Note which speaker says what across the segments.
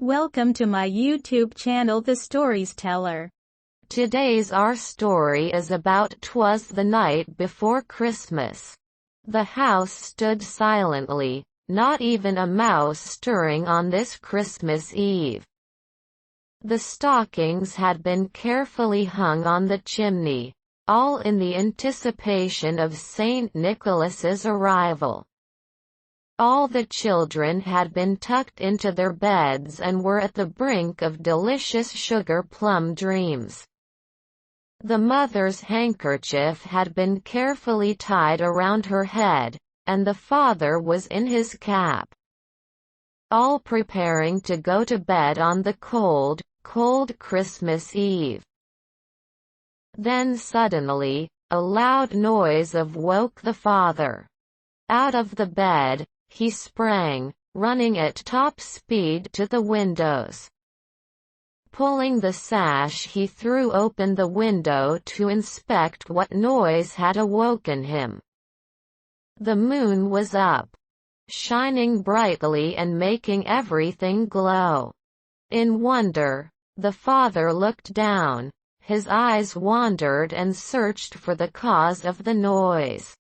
Speaker 1: Welcome to my YouTube channel The Stories Teller.
Speaker 2: Today's our story is about 'Twas the night before Christmas. The house stood silently, not even a mouse stirring on this Christmas Eve. The stockings had been carefully hung on the chimney, all in the anticipation of Saint Nicholas's arrival. All the children had been tucked into their beds and were at the brink of delicious sugar plum dreams. The mother's handkerchief had been carefully tied around her head, and the father was in his cap. All preparing to go to bed on the cold, cold Christmas Eve. Then suddenly, a loud noise woke the father. Out of the bed, he sprang, running at top speed to the windows. Pulling the sash, he threw open the window to inspect what noise had awoken him. The moon was up, shining brightly and making everything glow. In wonder, the father looked down. His eyes wandered and searched for the cause of the noise.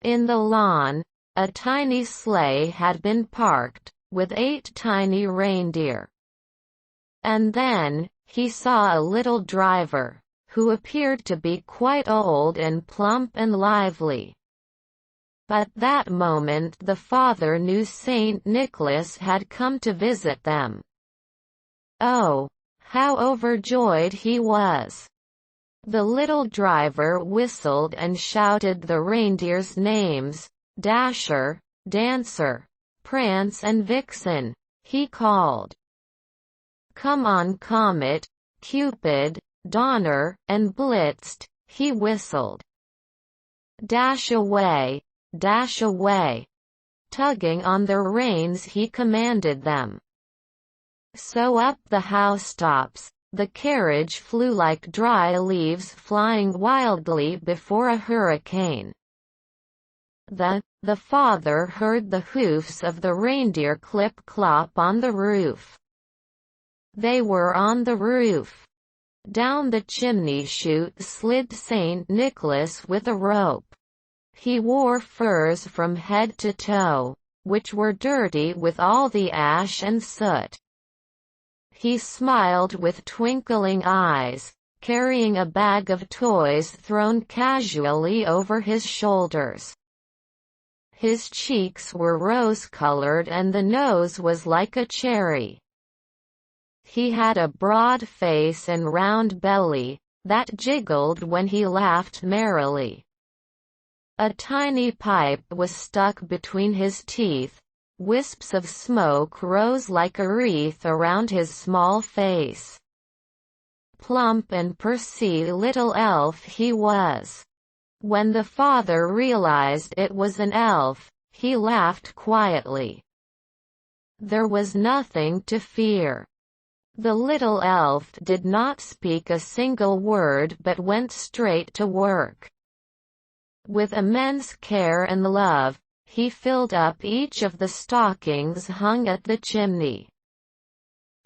Speaker 2: In the lawn, a tiny sleigh had been parked, with 8 tiny reindeer. And then, he saw a little driver, who appeared to be quite old and plump and lively. At that moment the father knew Saint Nicholas had come to visit them. Oh, how overjoyed he was! The little driver whistled and shouted the reindeer's names. Dasher, Dancer, Prance and Vixen, he called. Come on Comet, Cupid, Donner, and Blitzed, he whistled. Dash away, dash away. Tugging on their reins he commanded them. So up the housetops, the carriage flew like dry leaves flying wildly before a hurricane. The father heard the hoofs of the reindeer clip-clop on the roof. They were on the roof. Down the chimney chute slid Saint Nicholas with a rope. He wore furs from head to toe, which were dirty with all the ash and soot. He smiled with twinkling eyes, carrying a bag of toys thrown casually over his shoulders. His cheeks were rose-colored and the nose was like a cherry. He had a broad face and round belly, that jiggled when he laughed merrily. A tiny pipe was stuck between his teeth. Wisps of smoke rose like a wreath around his small face. Plump and pursy little elf he was. When the father realized it was an elf, he laughed quietly. There was nothing to fear. The little elf did not speak a single word but went straight to work. With immense care and love, he filled up each of the stockings hung at the chimney.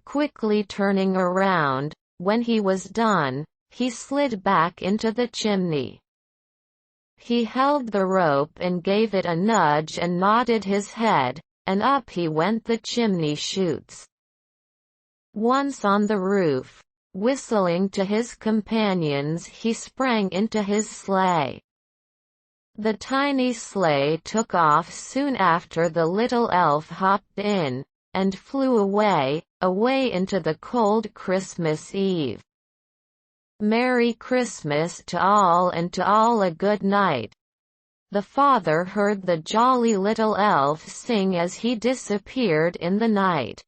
Speaker 2: Quickly turning around, when he was done, he slid back into the chimney. He held the rope and gave it a nudge and nodded his head, and up he went the chimney chutes. Once on the roof, whistling to his companions, he sprang into his sleigh. The tiny sleigh took off soon after the little elf hopped in, and flew away, away into the cold Christmas Eve. Merry Christmas to all and to all a good night. The father heard the jolly little elf sing as he disappeared in the night.